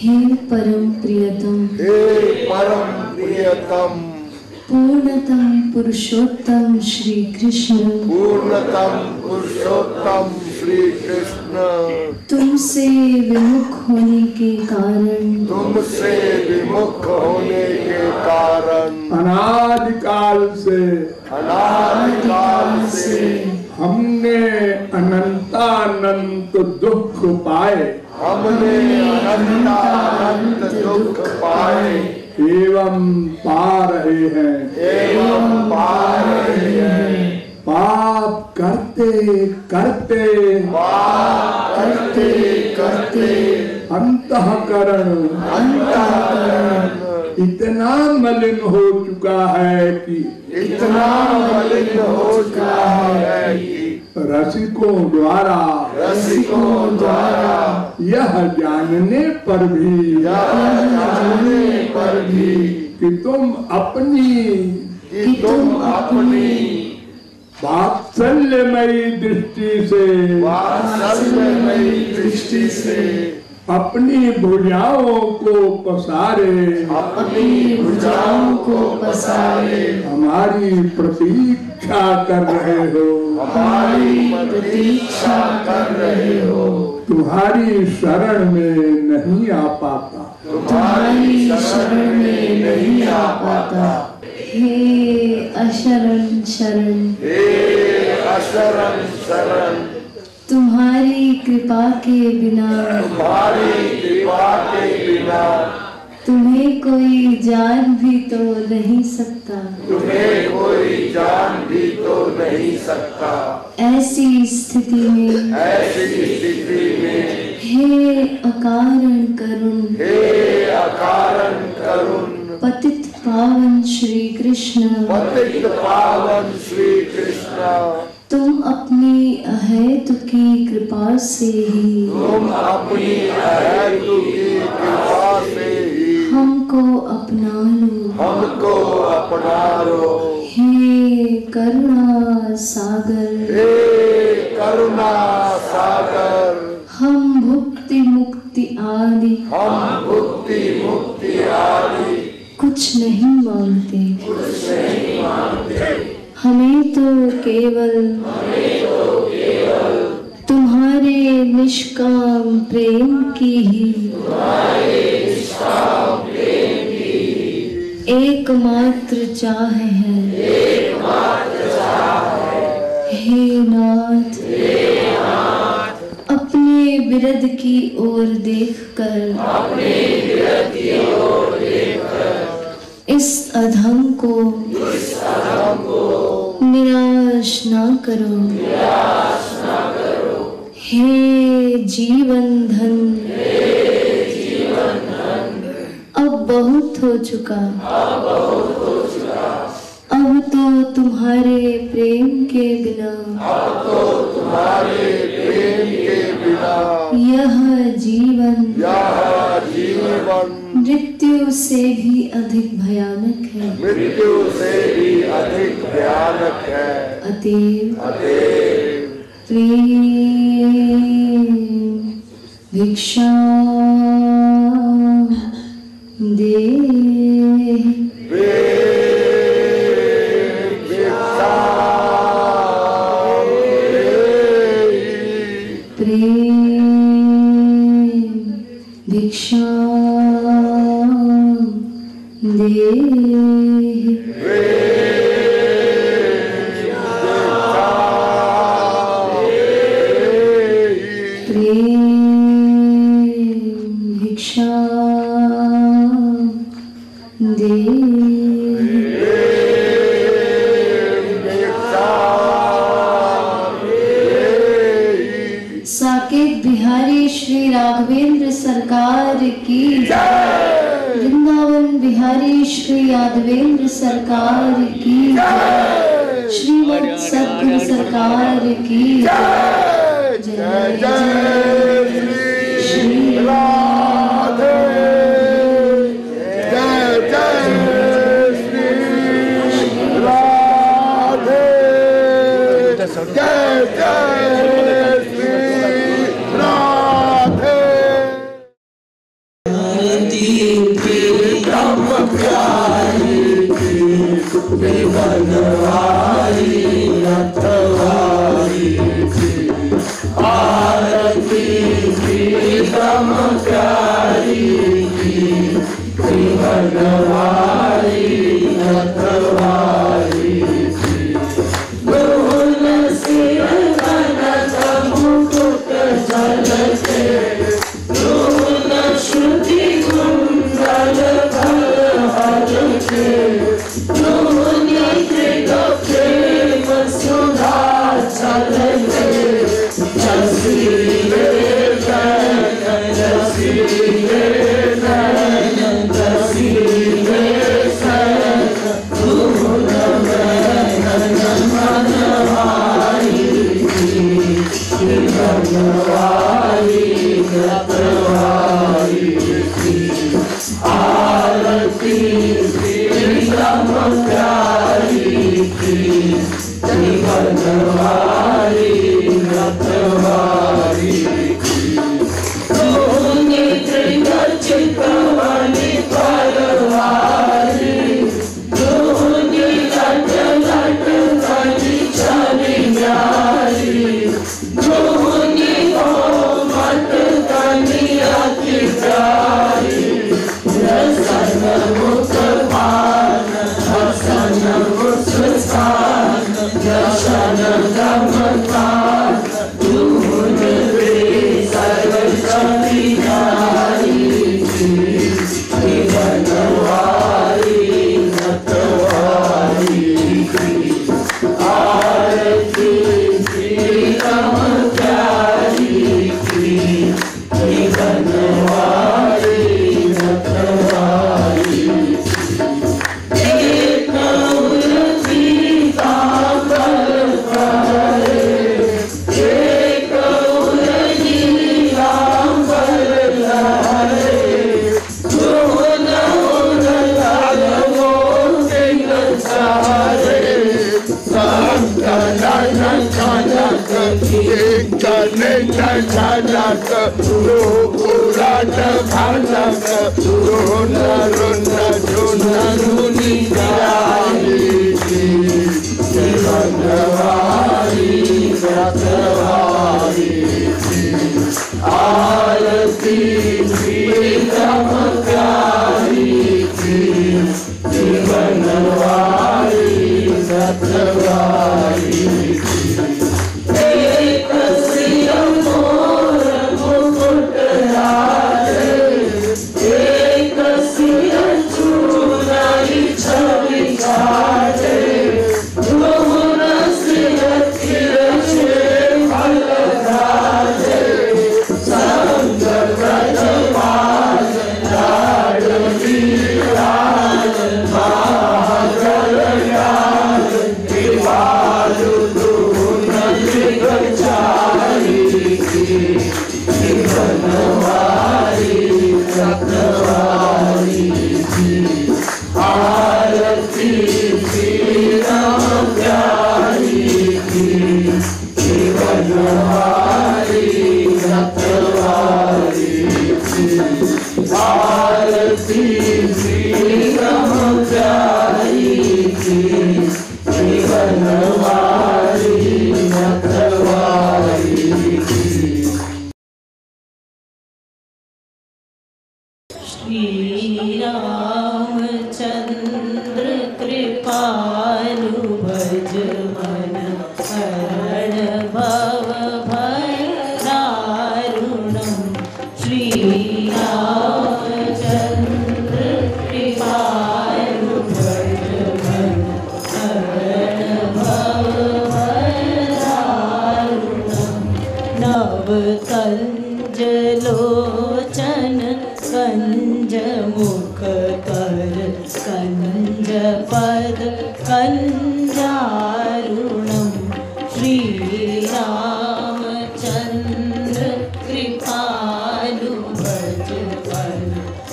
हे परम प्रियतम, हे परम प्रियतम, पूर्णतम पुरुषोत्तम श्री कृष्ण, पूर्णतम पुरुषोत्तम श्री कृष्ण, तुमसे विमुख होने के कारण, तुमसे विमुख होने के कारण, अनादिकाल से हमने अनंतानंत दुख पाए, हमने अनंतानंत दुख पाए एवं पा रहे हैं, एवं पा रहे हैं। पाप करते करते पाप करते करते अंतःकरण इतना मलिन हो चुका है कि इतना मलिन हो चुका है कि रसिकों द्वारा यह जानने पर भी कि तुम अपनी वात्सल्यमयी दृष्टि से अपनी भुजाओं को पसारे हमारी प्रतीक्षा कर रहे हो, तुम्हारी शरण में नहीं आ पाता, हे अशरण शरण, तुम्हारी कृपा के बिना तुम्हें कोई जान भी तो नहीं सकता, ऐसी स्थिति में हे अकारण करुण, पतित पावन श्री कृष्ण, तुम अपनी अहेतु की कृपा से ही हमको अपना लो, हे करुणा सागर, हम भुक्ति मुक्ति आदि कुछ नहीं मांगते, हमें तो केवल तुम्हारे निष्काम प्रेम की ही एकमात्र चाह है, हे नाथ, अपने विरद की ओर देखकर इस अधम को निराश ना करो, हे जीवन धन, अब बहुत हो चुका, अब तो तुम्हारे प्रेम के बिना यह जीवन मृत्यु से भी अधिक भयानक है, अतएव प्रेम भिक्षा दे, भिक्षा दे, भिक्षा दे, साकेत बिहारी श्री राघवेंद्र सरकार की जय, वृंदावन बिहारी श्री यादवेंद्र सरकार की जय, श्रीमद सद्गुरु सरकार की जय, जय जय श्री राधे, जय जय श्री राधे, जय जय श्री राधे। भारती प्रीतम प्यारी की बनवारी रखवारी की आरती प्रीतम प्यारी की बनवारी रखवारी की दोन सिर कनक मुकुट झलके दोन श्रुति कुंडल भर के दोनी त्रिगुप्ते सुधा चलके जसीले नयन जसीले नयन जसीले नयन धूल नयन मनवारी बनवारी रखवारी की आरती प्रीतम प्यारी की बनवारी रखवारी की दोनी त्रिगर्चित वाली परवारी दोनी लट लट वाली छवि न्यारी दोनी मत कनिया की प्यारी रसन मुख पान हसन मुस्कान दर्शन गमकान धूल वे सर्वशक्ति नारी की बनवारी रखवारी की आरती प्रीतम प्यारी की बनवारी रखवारी एक उर्ती कांबर करे एक उर्ती कांबर लहरे दोन उर्लाल वो सिंह सारे जनक रोकुराट भानक रोन रोन जोनी प्यारी की बनवारी रखवारी की आरती प्रीतम प्यारी की बनवारी रखवारी की एक सिर मोर मुकुट लाले एक सिर चूड़ाई छवि काटे दोन सिर तिरछे फल धारे संग ब्रजपाल लाडली लाल महागल लाल दिवालु चारी की बनवारी रखवारी की आरती प्रीतम प्यारी की बनवारी रखवारी की आरती प्रीतम प्यारी की बनवारी रखवारी की श्री रामचंद्र कृपालु भज मन हरण भव भय दारुणम् श्री रामचंद्र कृपालु भज मन हरण भव भय दारुणम् नव कंज लोचन कंज मुख कर कंज पद कंजारुणम् श्री रामचंद्र कृपालु भज मन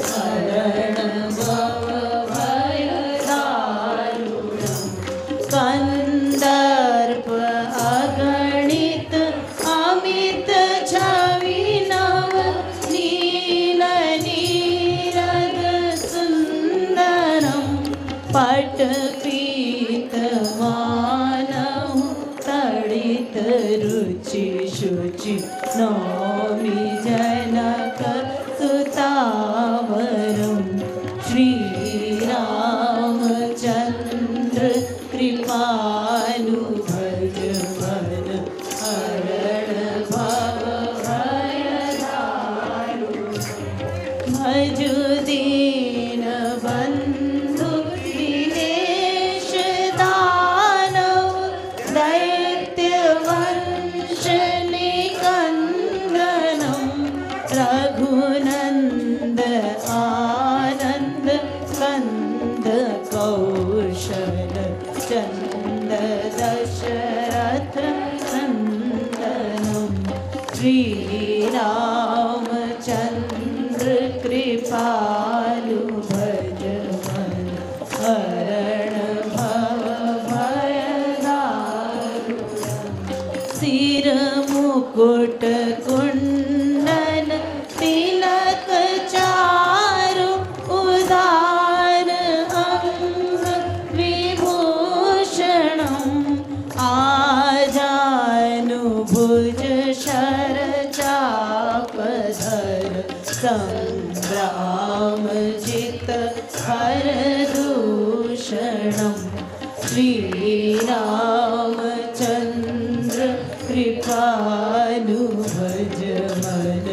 हरण भव भय दारुणम् कंदर्प अगणित अमित छवि नव नील नीर पट पीत मानहु तड़ित रुचि शुचि नौमि जनक सुतावरम श्री रामचंद्र कृपालु भज मन हरण भव भय भजु दीन बंधु दिनेश दानव दैत्य वंश निकंदनम रघुनंद आनंद कंद कौशल चंद दशरथ नंदनम श्री रामचंद्र कृपालु भज मन हरण भव भय सिर मुकुट कुंडल तिलक चारु उदार अंग विभूषणम आजानुभुज शर चापधर संग्राम जित हर दूषणम श्री रामचंद्र कृपालु भज मन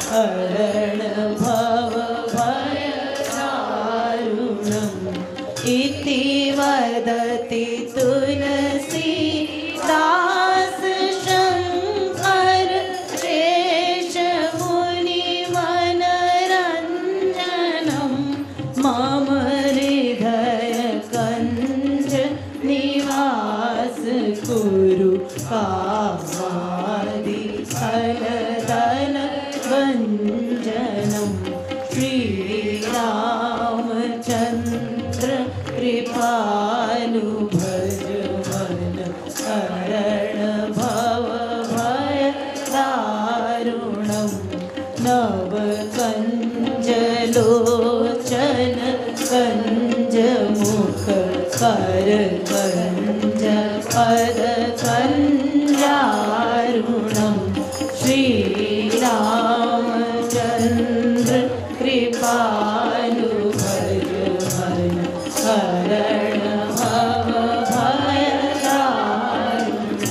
हरण भव भय दारुणम इति वदति तुलसी दास शंकर शेष मुनि मनरंजनम मम हृदय कंज निवास कुरु कामादि फलदल भंजनम श्री रामचंद्र कृपालु भज मन हरण भव भय दारुणम नव कंज लोचन कंज मुख कर कंज पद कंजारुणम श्री रामचंद्र कृपालु भज मन हरण भव भय दारुणम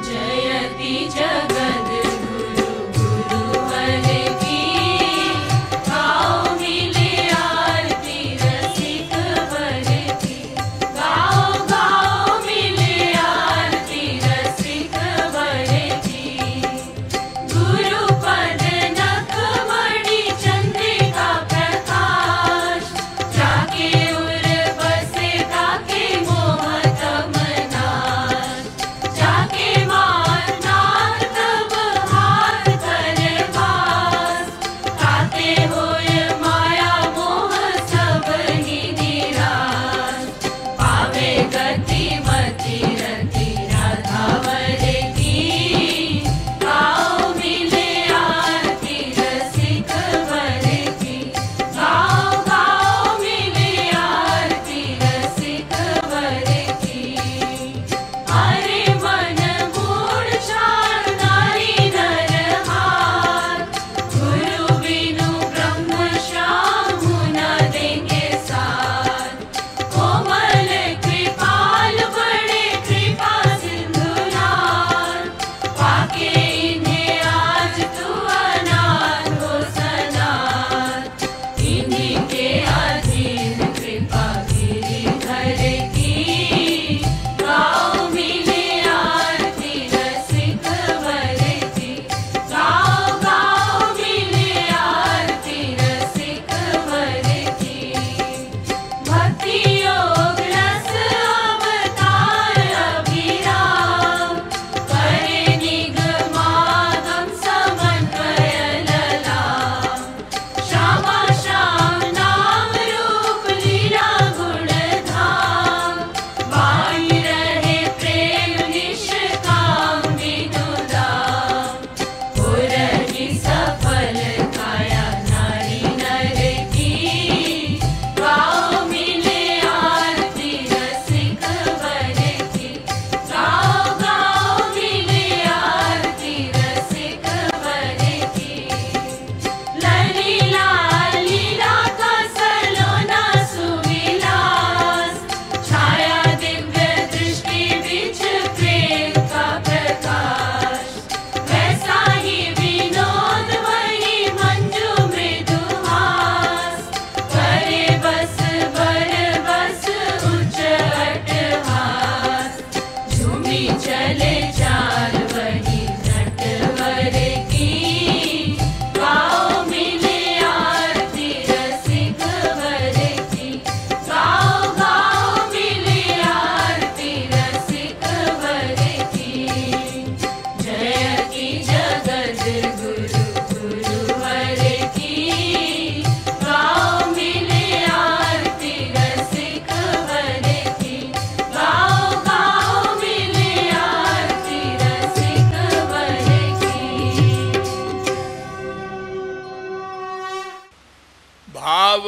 जयति जगद गुरु गुरुवर की गाओ मिले आरती रसिक वर की गाओ गाओ मिले आरती रसिक वर की गुरु पद नखमणि चंद्रिका प्रकाश जाके उर बसे ताके मोह तम नाश जाके मान नाथ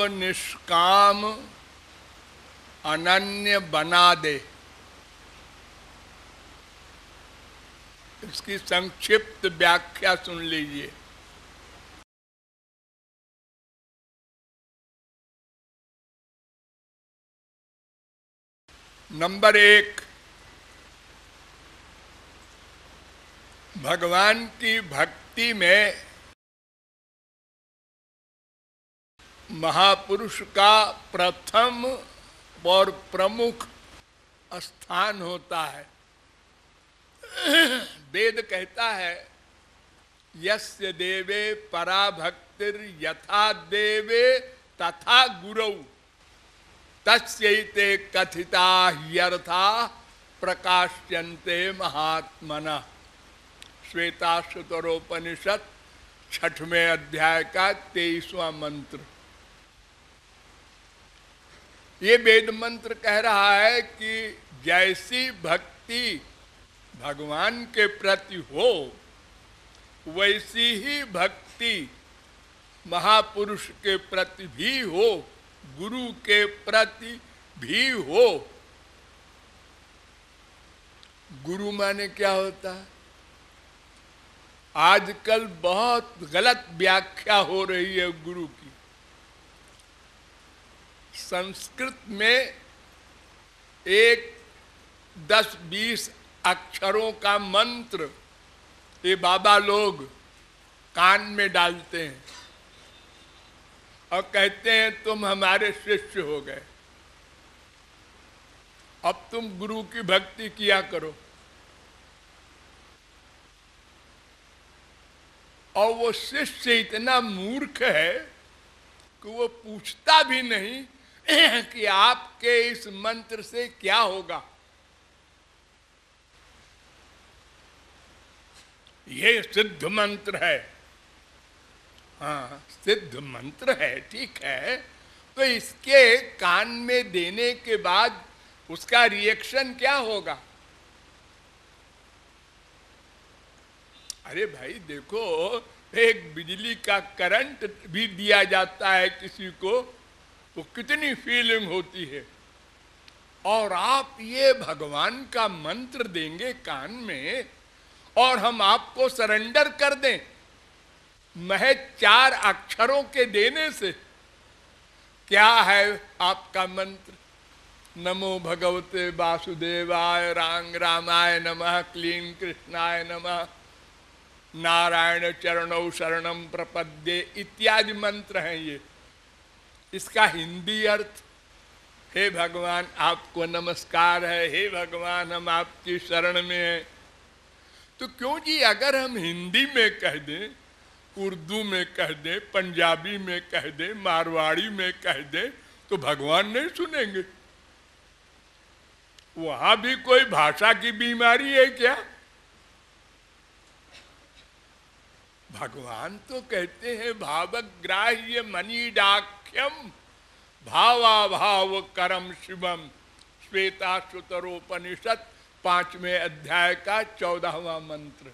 निष्काम अनन्य बना दे। इसकी संक्षिप्त व्याख्या सुन लीजिए। नंबर 1, भगवान की भक्ति में महापुरुष का प्रथम और प्रमुख स्थान होता है। वेद कहता है यस्य देवे पराभक्तिर यथा देवे तथा गुरौ तस्यैते कथिता ह्यर्था प्रकाश्यन्ते महात्मना। श्वेताश्वतरोपनिषद 6वें अध्याय का 23वां मंत्र। ये वेद मंत्र कह रहा है कि जैसी भक्ति भगवान के प्रति हो वैसी ही भक्ति महापुरुष के प्रति भी हो, गुरु के प्रति भी हो। गुरु माने क्या होता है? आजकल बहुत गलत व्याख्या हो रही है गुरु की। संस्कृत में 10-20 अक्षरों का मंत्र ये बाबा लोग कान में डालते हैं और कहते हैं तुम हमारे शिष्य हो गए, अब तुम गुरु की भक्ति किया करो। और वो शिष्य इतना मूर्ख है कि वो पूछता भी नहीं कि आपके इस मंत्र से क्या होगा। ये सिद्ध मंत्र है, हाँ सिद्ध मंत्र है, ठीक है, तो इसके कान में देने के बाद उसका रिएक्शन क्या होगा? अरे भाई देखो, एक बिजली का करंट भी दिया जाता है किसी को तो कितनी फीलिंग होती है, और आप ये भगवान का मंत्र देंगे कान में और हम आपको सरेंडर कर दें महज 4 अक्षरों के देने से। क्या है आपका मंत्र? नमो भगवते वासुदेवाय रामाय नमः, क्लीं कृष्णाय नमः, नारायण चरणौ शरणम प्रपद्ये इत्यादि मंत्र हैं ये। इसका हिंदी अर्थ हे भगवान आपको नमस्कार है, हे भगवान हम आपकी शरण में हैं। तो क्यों जी, अगर हम हिंदी में कह दें, उर्दू में कह दें, पंजाबी में कह दें, मारवाड़ी में कह दें तो भगवान नहीं सुनेंगे? वहां भी कोई भाषा की बीमारी है क्या? भगवान तो कहते हैं भावग्राह्य मनीडाख्यम भावाभाव करम शिवम। श्वेताश्वतरोपनिषद 5वें अध्याय का 14वां मंत्र।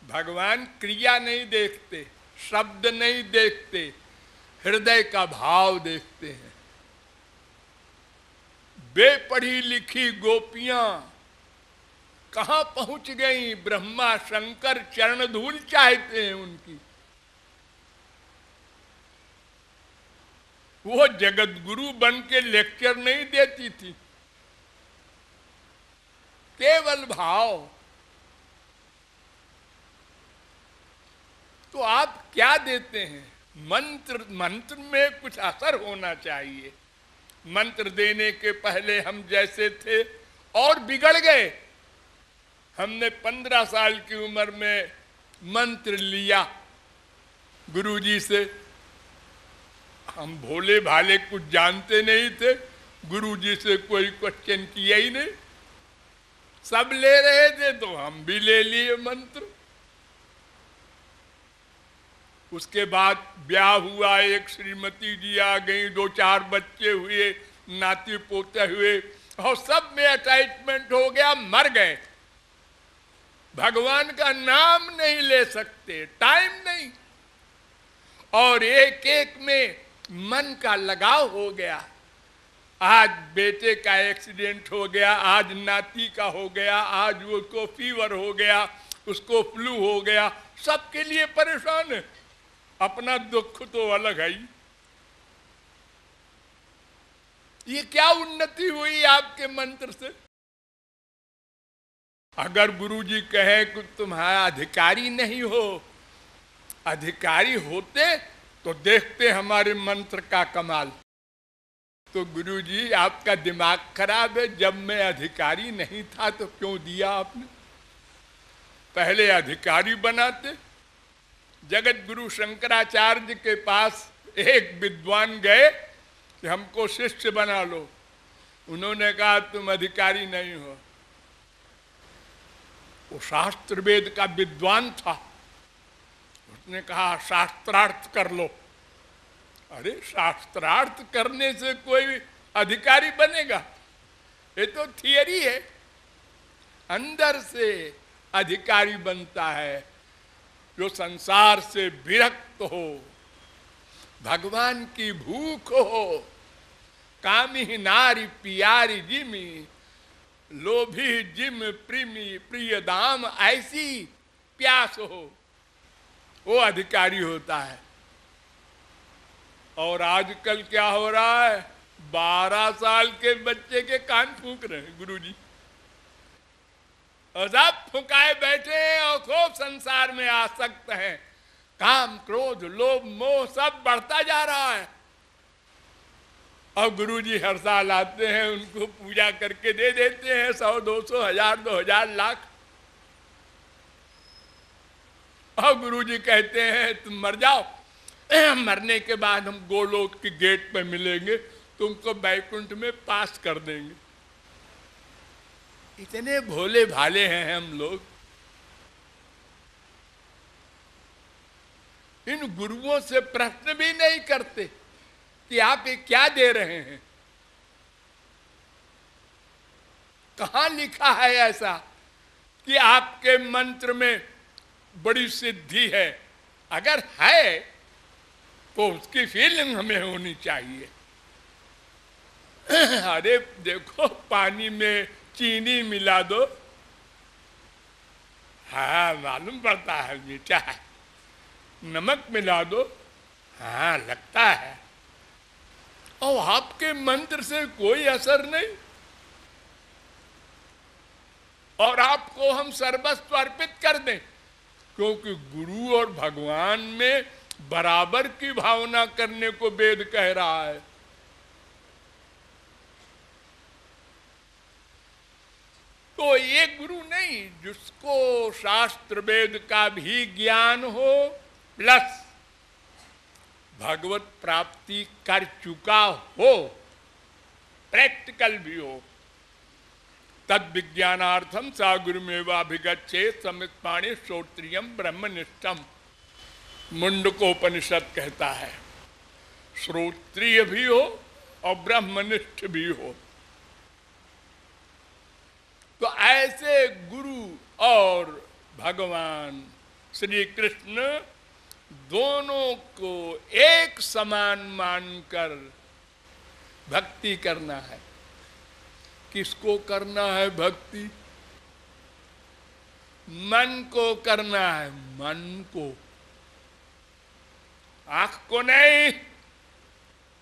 भगवान क्रिया नहीं देखते, शब्द नहीं देखते, हृदय का भाव देखते हैं। बेपढ़ी लिखी गोपियां कहां पहुंच गई? ब्रह्मा शंकर चरण धूल चाहते हैं उनकी। वो जगत गुरु बन के लेक्चर नहीं देती थी, केवल भाव। तो आप क्या देते हैं? मंत्र में कुछ असर होना चाहिए। मंत्र देने के पहले हम जैसे थे और बिगड़ गए। हमने 15 साल की उम्र में मंत्र लिया गुरुजी से। हम भोले भाले कुछ जानते नहीं थे, गुरुजी से कोई क्वेश्चन किया ही नहीं, सब ले रहे थे तो हम भी ले लिए मंत्र। उसके बाद ब्याह हुआ, एक श्रीमती जी आ गई, 2-4 बच्चे हुए, नाती पोते हुए, और सब में अटैचमेंट हो गया, मर गए। भगवान का नाम नहीं ले सकते, टाइम नहीं। और एक एक में मन का लगाव हो गया। आज बेटे का एक्सीडेंट हो गया, आज नाती का हो गया, आज उसको फीवर हो गया, उसको फ्लू हो गया, सबके लिए परेशान है। अपना दुख तो अलग है। ये क्या उन्नति हुई आपके मंत्र से? अगर गुरुजी कहे कि तुम्हारा अधिकारी नहीं हो, अधिकारी होते तो देखते हमारे मंत्र का कमाल। तो गुरुजी आपका दिमाग खराब है, जब मैं अधिकारी नहीं था तो क्यों दिया आपने? पहले अधिकारी बनाते। जगत गुरु शंकराचार्य के पास एक विद्वान गए कि हमको शिष्य बना लो। उन्होंने कहा तुम अधिकारी नहीं हो। वो शास्त्र वेद का विद्वान था। उसने कहा शास्त्रार्थ कर लो। अरे शास्त्रार्थ करने से कोई अधिकारी बनेगा? ये तो थियरी है। अंदर से अधिकारी बनता है जो संसार से विरक्त हो, भगवान की भूख हो, कामी नारी पियारी जिमी, लोभी जिम प्रिमी प्रिय दाम, ऐसी प्यास हो, वो अधिकारी होता है। और आजकल क्या हो रहा है? 12 साल के बच्चे के कान फूंक रहे हैं गुरुजी, और सब फुकाए बैठे हैं और खूब संसार में आसक्त हैं। काम क्रोध लोभ मोह सब बढ़ता जा रहा है। और गुरुजी हर साल आते हैं, उनको पूजा करके दे देते हैं 100 200 1000 2000 लाख। और गुरुजी कहते हैं तुम मर जाओ, मरने के बाद हम गोलोक के गेट पे मिलेंगे, तुमको बैकुंठ में पास कर देंगे। इतने भोले भाले हैं हम लोग। इन गुरुओं से प्रश्न भी नहीं करते कि आप ये क्या दे रहे हैं। कहां लिखा है ऐसा कि आपके मंत्र में बड़ी सिद्धि है? अगर है तो उसकी फीलिंग हमें होनी चाहिए। अरे देखो, पानी में चीनी मिला दो, हाँ मालूम पड़ता है मीठा है। नमक मिला दो, हाँ लगता है। और आपके मंत्र से कोई असर नहीं, और आपको हम सर्वस्व अर्पित कर दें, क्योंकि गुरु और भगवान में बराबर की भावना करने को वेद कह रहा है। तो ये गुरु नहीं जिसको शास्त्र वेद का भी ज्ञान हो, प्लस भगवत प्राप्ति कर चुका हो, प्रैक्टिकल भी हो। तद विज्ञानार्थम सा गुरुमेवाभिगच्छे समित्पाणि श्रोत्रियम ब्रह्मनिष्ठम, मुंडकोपनिषद कहता है। श्रोत्रिय भी हो और ब्रह्मनिष्ठ भी हो। तो ऐसे गुरु और भगवान श्री कृष्ण दोनों को एक समान मानकर भक्ति करना है। किसको करना है भक्ति? मन को करना है, मन को, आंख को नहीं।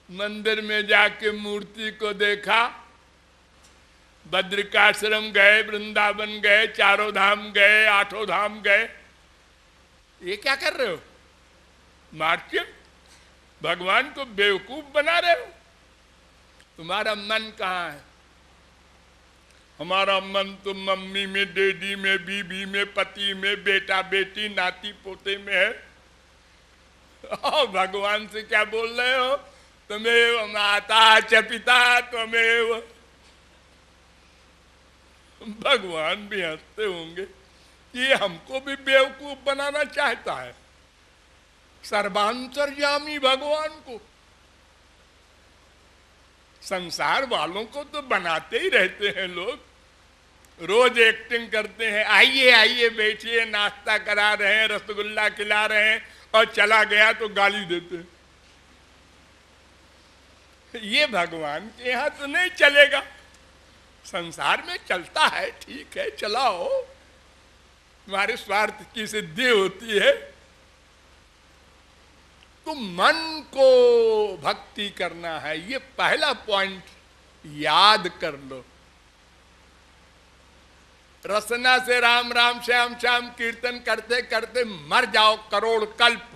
मंदिर में जाके मूर्ति को देखा, बद्रिकाश्रम गए, वृंदावन गए, चारों धाम गए, 8 धाम गए, ये क्या कर रहे हो? मार्चियम भगवान को बेवकूफ बना रहे हो। तुम्हारा मन कहाँ है? हमारा मन तो मम्मी में, डैडी में, बीबी में, पति में, बेटा बेटी, नाती पोते में है। और भगवान से क्या बोल रहे हो? त्वमेव माता च पिता त्वमेव। भगवान भी हंसते होंगे कि हमको भी बेवकूफ बनाना चाहता है। सर्वांतर्यामी भगवान को, संसार वालों को तो बनाते ही रहते हैं लोग। रोज एक्टिंग करते हैं, आइए आइए बैठिए, नाश्ता करा रहे हैं, रसगुल्ला खिला रहे हैं, और चला गया तो गाली देते हैं। ये भगवान के यहाँ तो नहीं चलेगा। संसार में चलता है, ठीक है, चलाओ, तुम्हारे स्वार्थ की सिद्धि होती है। तो मन को भक्ति करना है, ये पहला पॉइंट याद कर लो। रसना से राम राम श्याम श्याम कीर्तन करते करते मर जाओ करोड़ कल्प,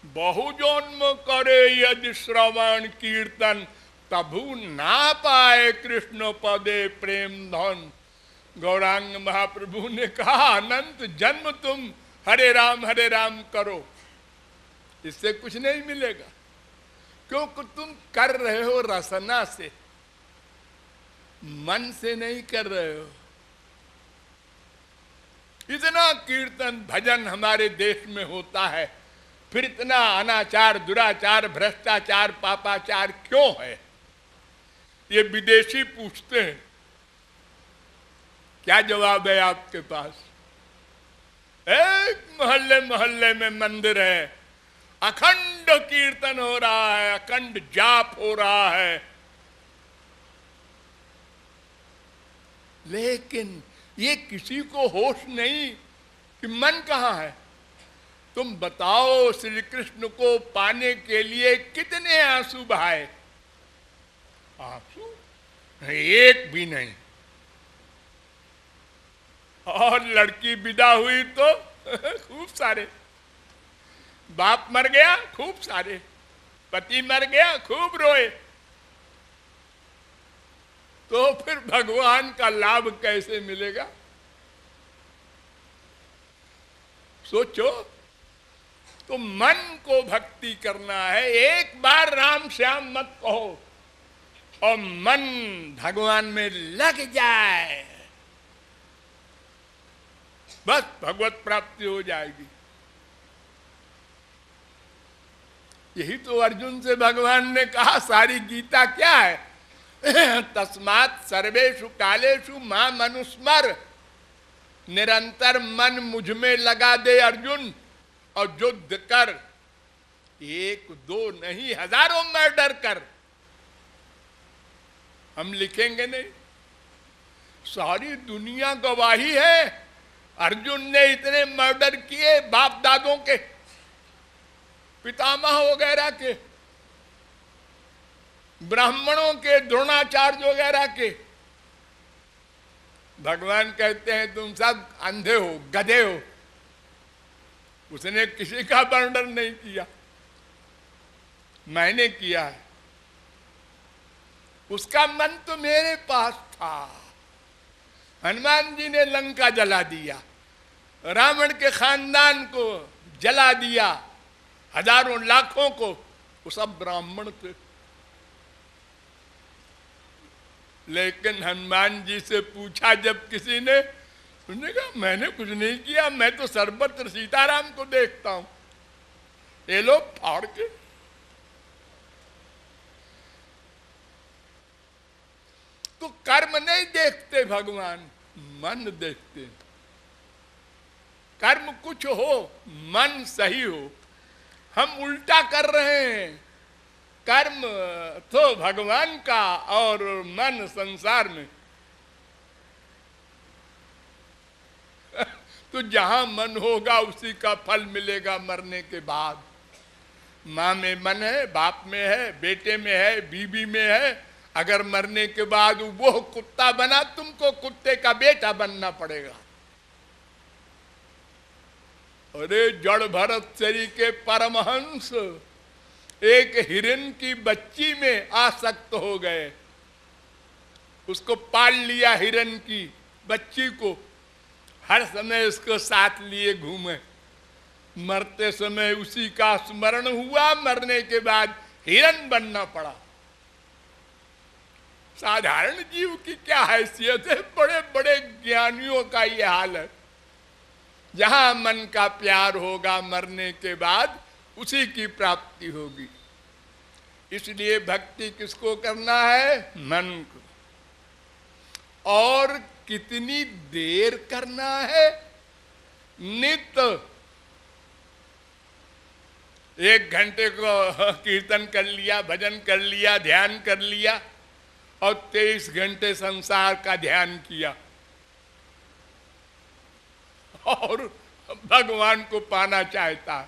बहुजन्म करे यदि श्रवण कीर्तन, तभु ना पाए कृष्ण पदे प्रेम धन। गौरांग महाप्रभु ने कहा अनंत जन्म तुम हरे राम करो, इससे कुछ नहीं मिलेगा, क्योंकि तुम कर रहे हो रसना से, मन से नहीं कर रहे हो। इतना कीर्तन भजन हमारे देश में होता है, फिर इतना अनाचार दुराचार भ्रष्टाचार पापाचार क्यों है? ये विदेशी पूछते हैं। क्या जवाब है आपके पास? एक मोहल्ले मोहल्ले में मंदिर है, अखंड कीर्तन हो रहा है, अखंड जाप हो रहा है, लेकिन ये किसी को होश नहीं कि मन कहाँ है। तुम बताओ, श्री कृष्ण को पाने के लिए कितने आंसू बहाए? आंसू एक भी नहीं। और लड़की विदा हुई तो खूब सारे, बाप मर गया खूब सारे, पति मर गया खूब रोए। तो फिर भगवान का लाभ कैसे मिलेगा? सोचो। तो मन को भक्ति करना है। एक बार राम श्याम मत कहो और मन भगवान में लग जाए, बस भगवत प्राप्ति हो जाएगी। यही तो अर्जुन से भगवान ने कहा, सारी गीता क्या है? तस्मात् सर्वेषु कालेषु मां मनुस्मर, निरंतर मन मुझ में लगा दे अर्जुन, और युद्ध कर, एक दो नहीं हजारों मर्डर कर। हम लिखेंगे नहीं, सारी दुनिया गवाही है। अर्जुन ने इतने मर्डर किए, बाप दादों के, पितामह वगैरह के, ब्राह्मणों के, द्रोणाचार्य वगैरह के। भगवान कहते हैं तुम सब अंधे हो, गधे हो। उसने किसी का मर्डर नहीं किया, मैंने किया है। उसका मन तो मेरे पास था। हनुमान जी ने लंका जला दिया, रावण के खानदान को जला दिया, हजारों लाखों को, वो सब ब्राह्मण थे। लेकिन हनुमान जी से पूछा जब किसी ने, उसने कहा मैंने कुछ नहीं किया, मैं तो सर्वत्र सीताराम को देखता हूं। ये लोग फाड़ के। तो कर्म नहीं देखते भगवान, मन देखते। कर्म कुछ हो, मन सही हो। हम उल्टा कर रहे हैं, कर्म तो भगवान का और मन संसार में। तो जहां मन होगा उसी का फल मिलेगा मरने के बाद। माँ में मन है, बाप में है, बेटे में है, बीवी में है। अगर मरने के बाद वो कुत्ता बना, तुमको कुत्ते का बेटा बनना पड़ेगा। अरे जड़ भरत शरी के परमहंस एक हिरन की बच्ची में आसक्त हो गए, उसको पाल लिया, हिरन की बच्ची को हर समय उसको साथ लिए घूमे। मरते समय उसी का स्मरण हुआ, मरने के बाद हिरन बनना पड़ा। साधारण जीव की क्या हैसियत है? बड़े बड़े ज्ञानियों का यह हाल है। जहां मन का प्यार होगा, मरने के बाद उसी की प्राप्ति होगी। इसलिए भक्ति किसको करना है? मन को। और कितनी देर करना है? नित्य 1 घंटे को कीर्तन कर लिया, भजन कर लिया, ध्यान कर लिया और 23 घंटे संसार का ध्यान किया और भगवान को पाना चाहता है।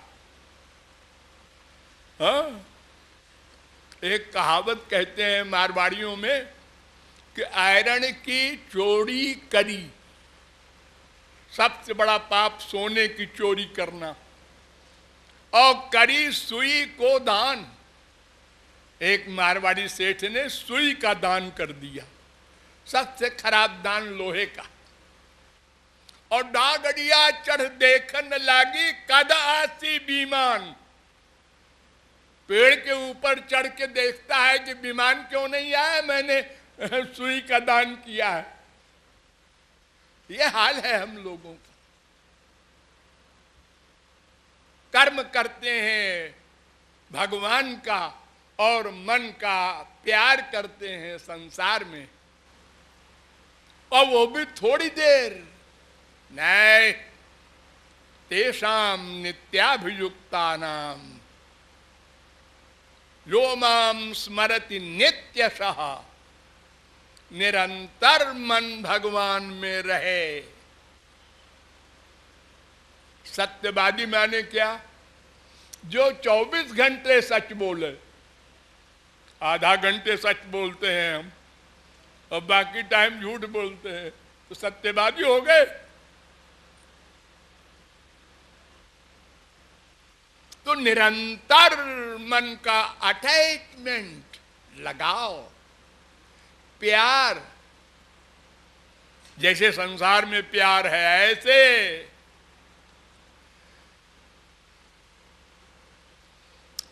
हाँ? एक कहावत कहते हैं मारवाड़ियों में कि आयरन की चोरी करी, सबसे बड़ा पाप सोने की चोरी करना, और करी सुई को दान। एक मारवाड़ी सेठ ने सुई का दान कर दिया, सबसे खराब दान लोहे का। और डागड़िया चढ़ देखन लागी कद आसी विमान, पेड़ के ऊपर चढ़ के देखता है कि विमान क्यों नहीं आया, मैंने सुई का दान किया है। ये हाल है हम लोगों का। कर्म करते हैं भगवान का और मन का प्यार करते हैं संसार में, और वो भी थोड़ी देर नहीं। तेषाम नित्याभियुक्तानाम यो माम स्मरति नित्यशः, निरंतर मन भगवान में रहे। सत्यवादी माने क्या? जो 24 घंटे सच बोले, आधा घंटे सच बोलते हैं हम और बाकी टाइम झूठ बोलते हैं, तो सत्यवादी हो गए। तो निरंतर मन का अटैचमेंट लगाओ, प्यार। जैसे संसार में प्यार है ऐसे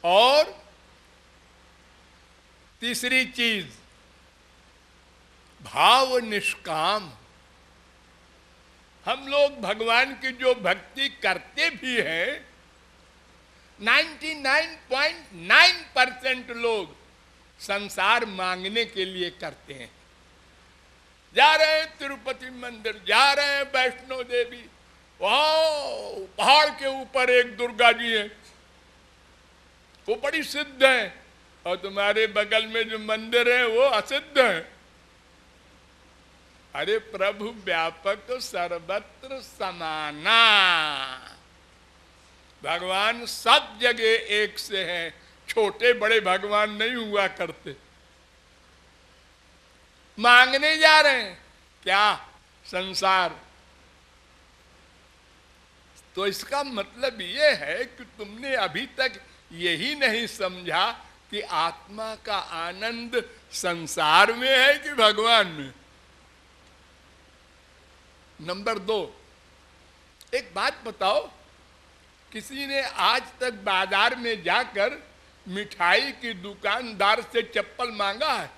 और तीसरी चीज भाव निष्काम। हम लोग भगवान की जो भक्ति करते भी हैं, 99.9% लोग संसार मांगने के लिए करते हैं। जा रहे हैं तिरुपति मंदिर, जा रहे हैं वैष्णो देवी, वहां पहाड़ के ऊपर एक दुर्गा जी है, वो बड़ी सिद्ध है, और तुम्हारे बगल में जो मंदिर है वो असिद्ध है। अरे प्रभु व्यापक सर्वत्र समाना, भगवान सब जगह एक से हैं, छोटे बड़े भगवान नहीं हुआ करते। मांगने जा रहे हैं क्या? संसार। तो इसका मतलब ये है कि तुमने अभी तक यही नहीं समझा कि आत्मा का आनंद संसार में है कि भगवान में। नंबर 2, एक बात बताओ, किसी ने आज तक बाजार में जाकर मिठाई की दुकानदार से चप्पल मांगा है?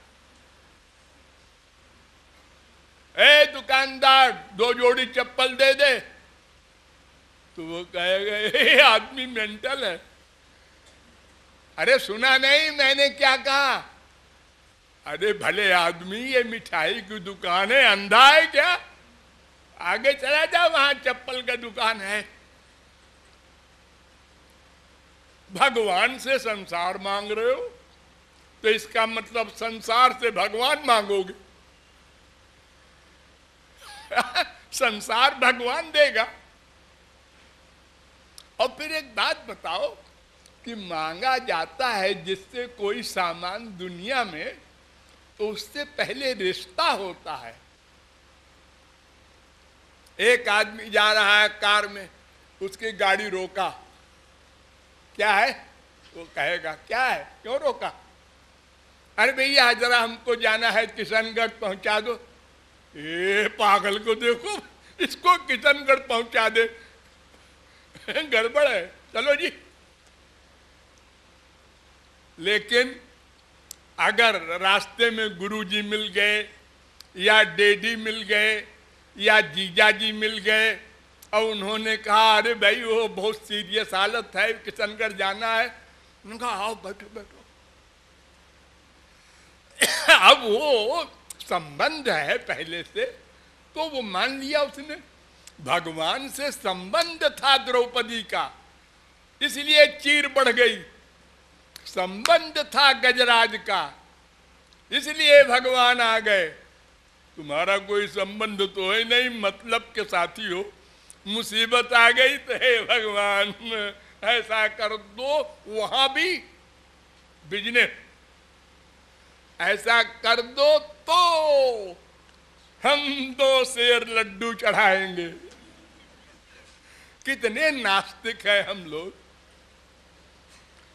ए दुकानदार, 2 जोड़ी चप्पल दे दे, तो वो कहेगा ये आदमी मेंटल है। अरे सुना नहीं मैंने क्या कहा? अरे भले आदमी, ये मिठाई की दुकान है, अंधा है क्या? आगे चला जा, वहां चप्पल का दुकान है। भगवान से संसार मांग रहे हो तो इसका मतलब संसार से भगवान मांगोगे। संसार भगवान देगा। और फिर एक बात बताओ कि मांगा जाता है जिससे कोई सामान दुनिया में, तो उससे पहले रिश्ता होता है। एक आदमी जा रहा है कार में, उसकी गाड़ी रोका, क्या है? वो कहेगा क्या है, क्यों रोका? अरे भैया जरा हमको जाना है किशनगढ़, पहुंचा दो। ए पागल को देखो, इसको किशनगढ़ पहुंचा दे, गड़बड़ है, चलो जी। लेकिन अगर रास्ते में गुरुजी मिल गए या डैडी मिल गए या जीजा जी मिल गए और उन्होंने कहा अरे भाई वो बहुत सीरियस हालत है, किशनगढ़ जाना है, उन्होंने कहा आओ बैठो बैठो। अब वो संबंध है पहले से, तो वो मान लिया उसने। भगवान से संबंध था द्रौपदी का, इसलिए चीर बढ़ गई। संबंध था गजराज का, इसलिए भगवान आ गए। तुम्हारा कोई संबंध तो है नहीं, मतलब के साथी हो। मुसीबत आ गई तो हे भगवान ऐसा कर दो, वहां भी बिजनेस, ऐसा कर दो तो हम 2 सेर लड्डू चढ़ाएंगे। कितने नास्तिक है हम लोग,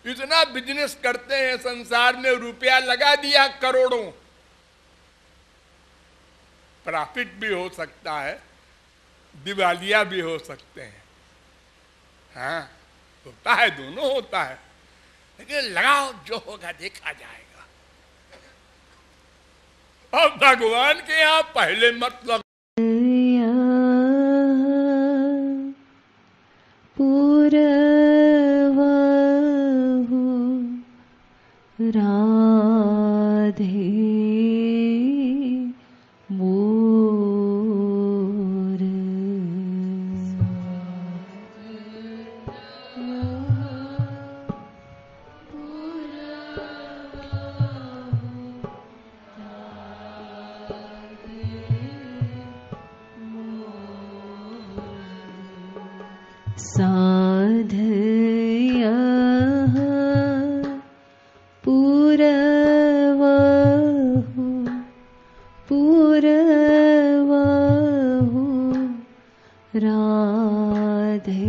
इतना बिजनेस करते हैं संसार में, रुपया लगा दिया करोड़ों, प्रॉफिट भी हो सकता है, दिवालिया भी हो सकते हैं। हाँ होता है, दोनों होता है, लेकिन लगाओ, जो होगा देखा जाएगा। अब भगवान के यहाँ पहले मतलब राधे मोर। साधया पूरवहु पूरवहु राधे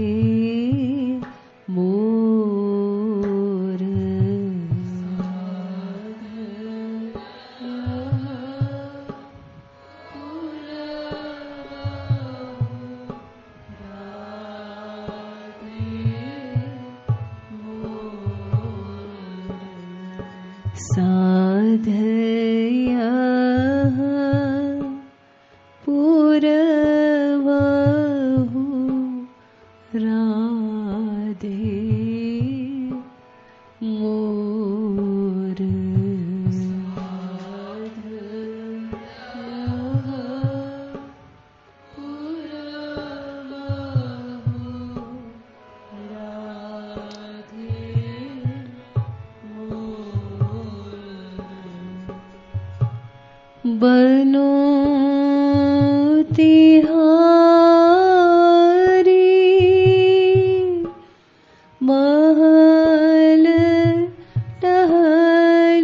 मोर। साधया पूरवहु राधे मोर। बनो तिहारी महल टहलिनी।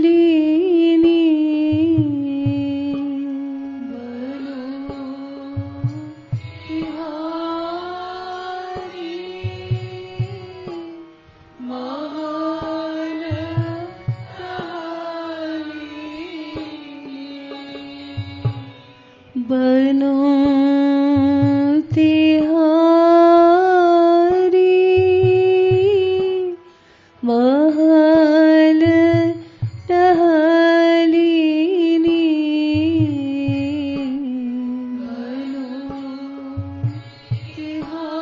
बनो तिहारी महल बनो तिहारी महल टहलिनी। बनो तिहारी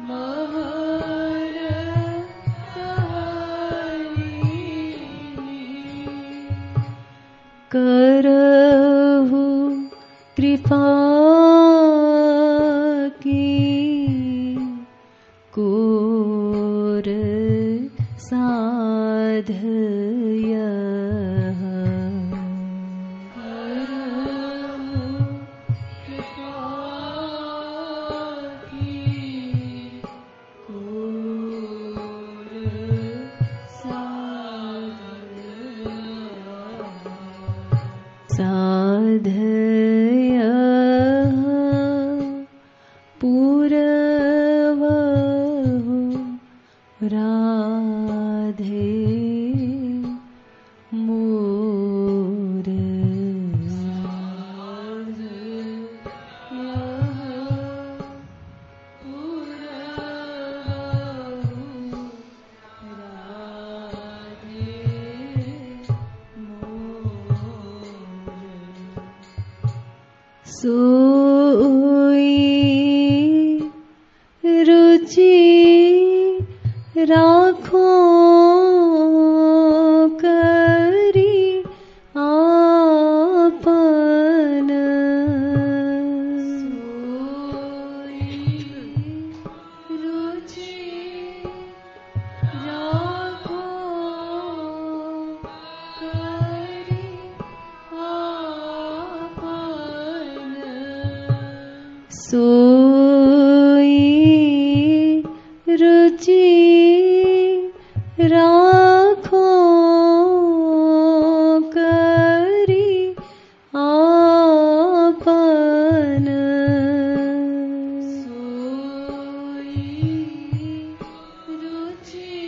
महल करहु कृपा की कोर साधय। साधया पूरवहु राधे मोर। सोई रुचि राखो करी आपन। सोई सोई रुचि राखो करी आपन। सोई रुचि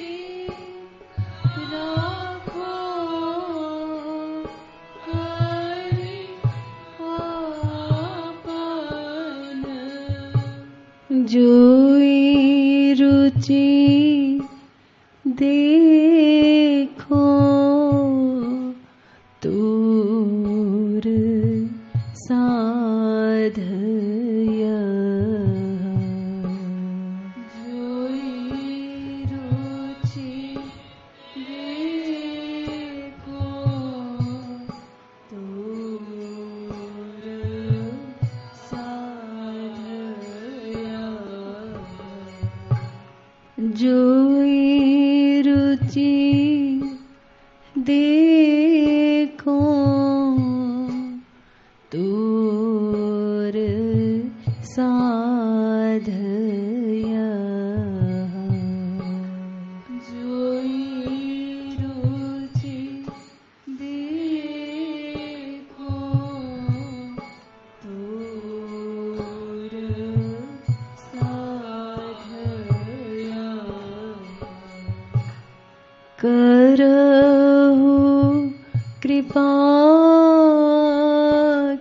राखो करी आपन। जोई रुचि देखो तूर साधय। जोई रुचि देखो तूर साधय। जोई रुचि देखो तूर साधय। जोई रुचि देखो तूर साधय। करहु कृपा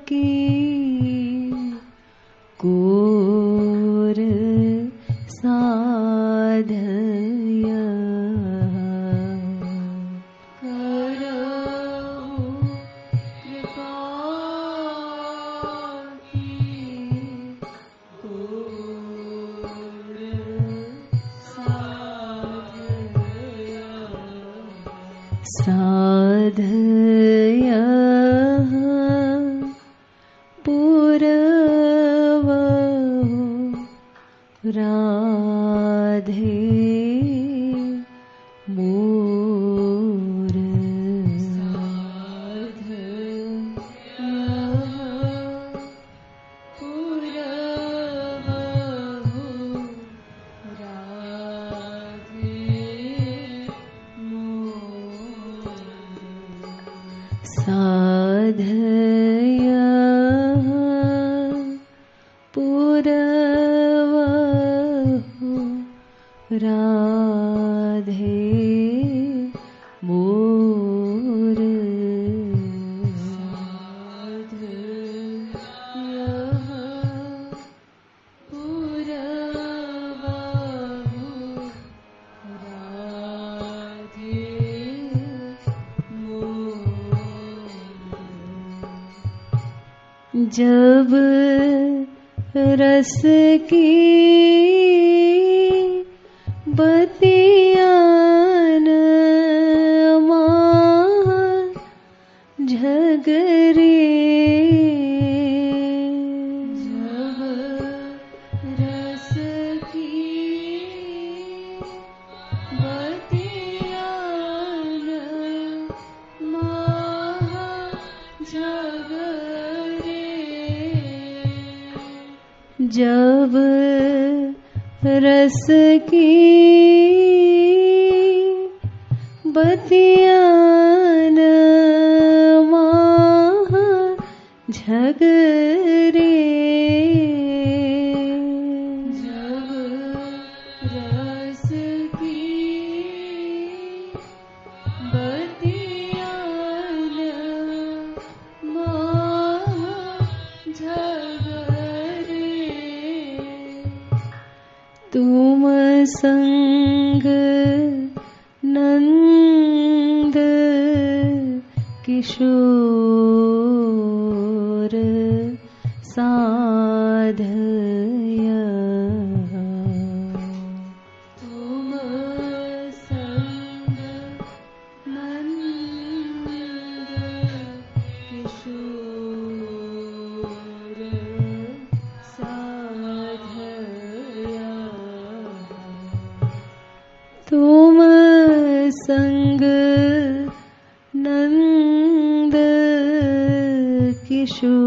की कोर साधय। करहु कृपा की कोर साधय। साधय पुरवहु राधे मोर। साधय पुरवहु राधे मोर। साधय पुरवहु राधे मोर। साधय पुरवहु राधे मोर। जब रस की बतियान मां झगरे। जब रस की बतियान मां झगरे। जब रस की बतियान मां झगरे। जब रस की बतियान मां झगरे। तुम संग नंद किशोर साधय। तुम संग नंद किशोर साधय। तुम संग नंद किशोर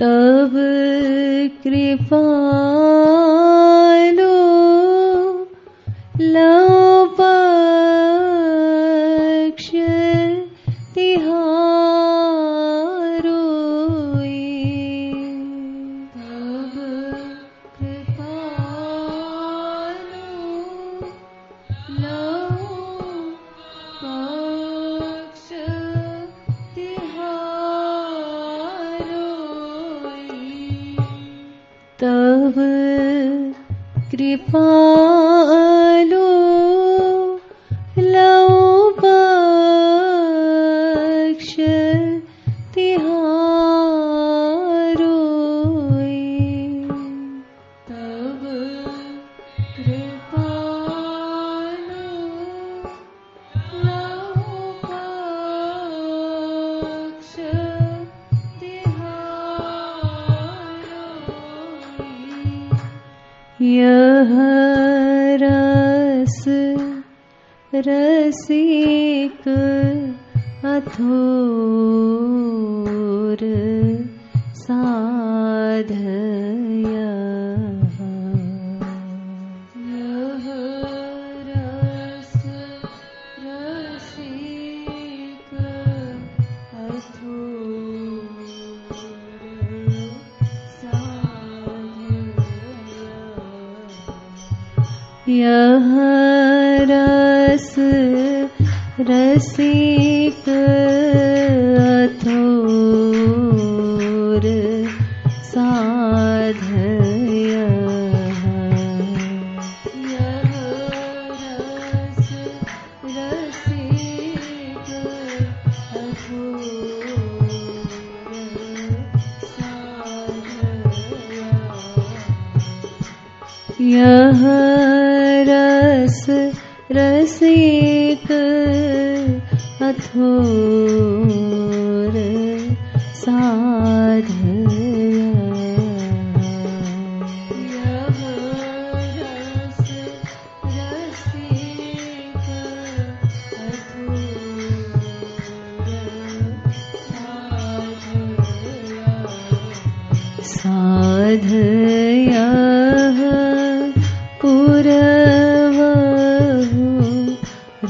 तब कृपालो लव पक्ष तिहारो तब कृपालो लव पक्ष तिहारो तब कृपालो लव पक्ष तिहारो तब कृपालो लव पक्ष यह रस रसिक अथोर साधय यह रस रसिक अथोर यह रस रसिक अथोर साधय यह रस रसिक अथोर यह रस रसिक अथोर साधय यह रस रसिक अथोर साधय पुरवहु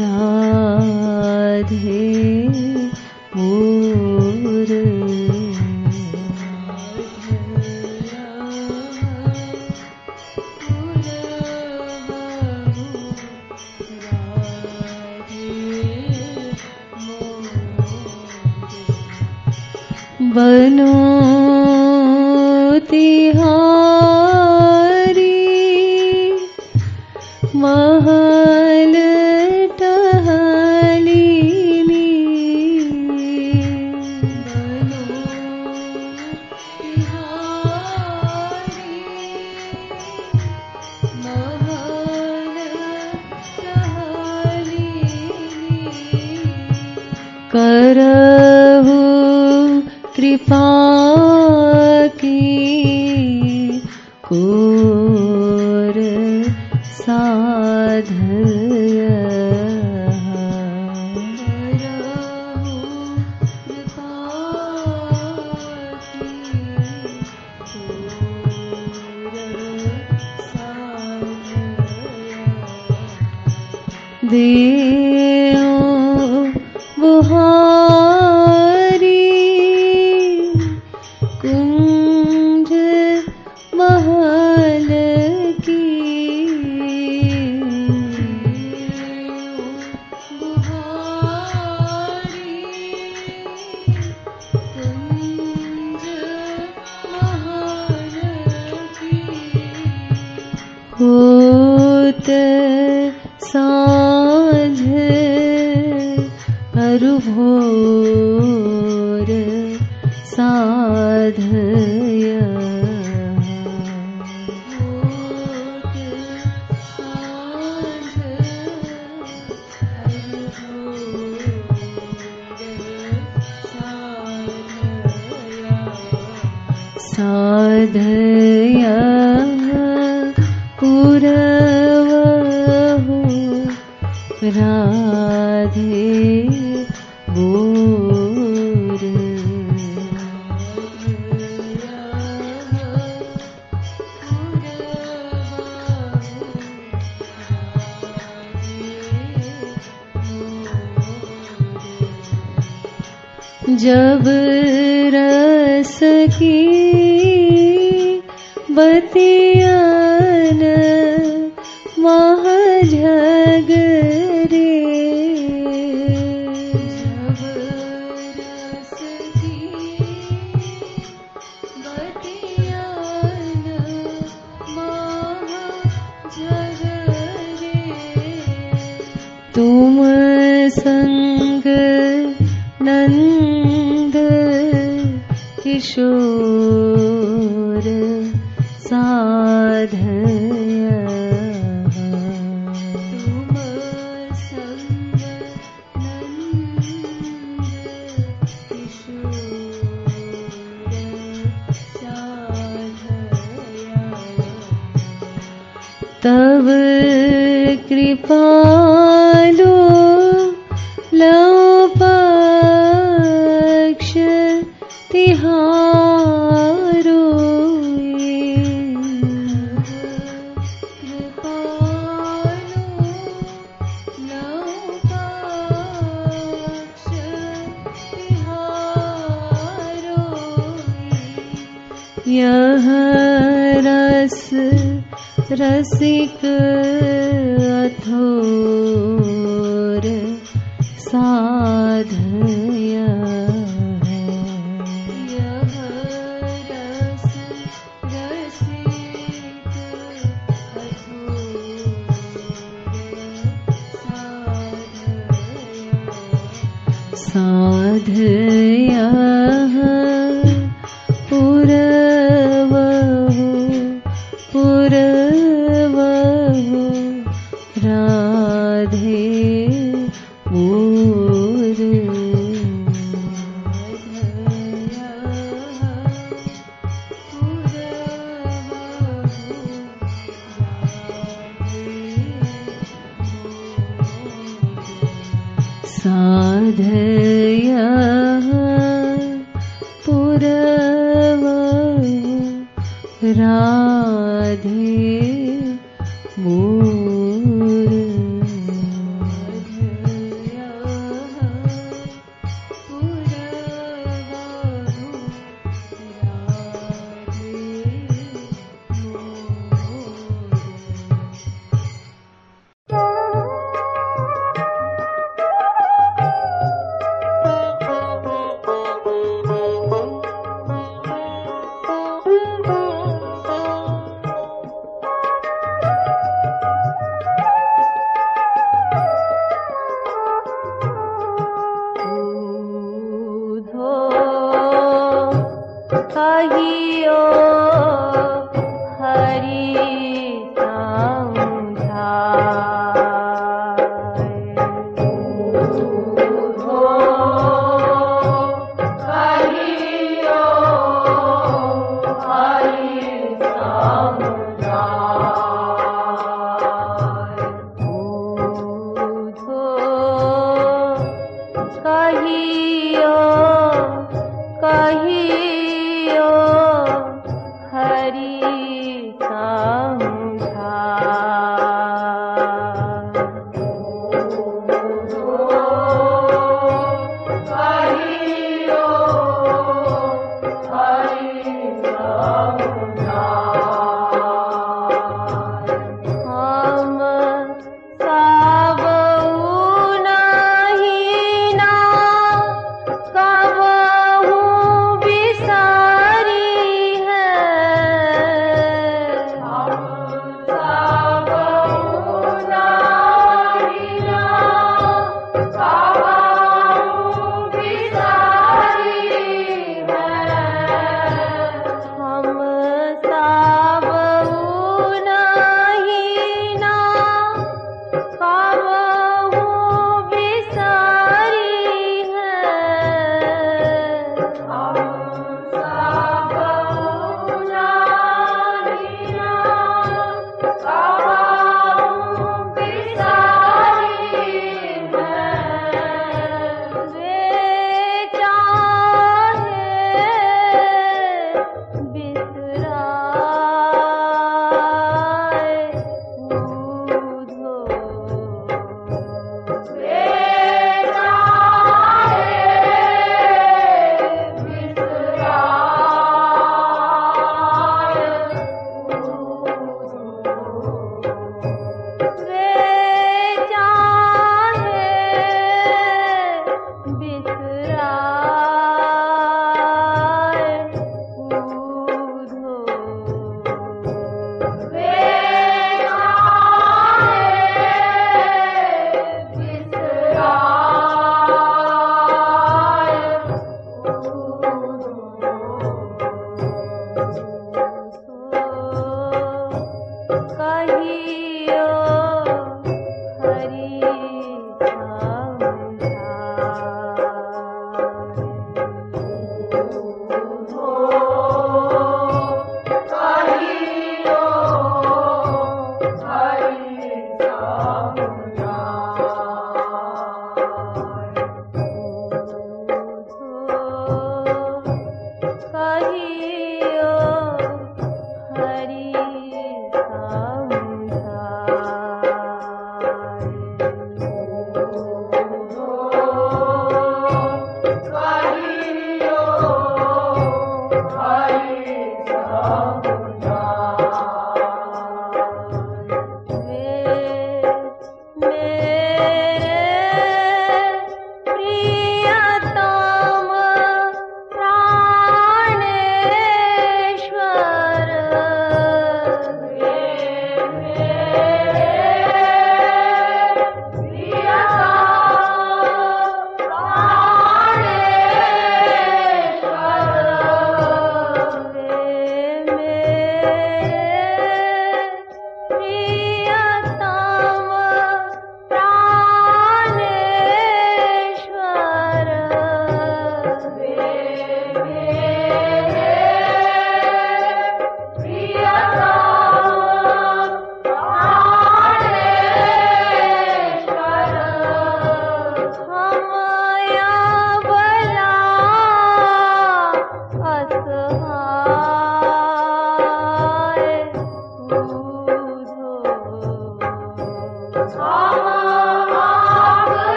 राधे मोर बनो तिहारी महल टहलिनी बनो तिहारी महल टहलिनी करहु कृपा की कोर साधय करहु कृपा की कोर साधय देओ बुहारी कुंज महल की बुहारी कुंज महल की होत सांझ अरु भोर साधय होत सांझ अरु भोर साधय पुरवहु राधे बोर जब रस की बतियान मह जग रे, जब रस की बतियान मह जग रे, तुम संग नंद किशोर साधया, तुम संग नंद किशोर साधया, तब कृपालो लव पक्ष तिहारो, कृपालो लव पक्ष तिहारो, यह रस रसिक अथोर साधया, यह रस रसिक अथोर साधया, साधया पुरवहु पुरवहु राधे मोर, साधया पुरवहु राधे मोर,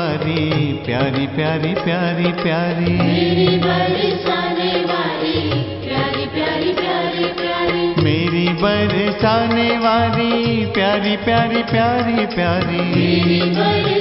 वाली प्यारी प्यारी प्यारी प्यारी, मेरी बरसाने वाली प्यारी प्यारी प्यारी प्यारी, मेरी बरसाने वाली प्यारी प्यारी प्यारी प्यारी, मेरी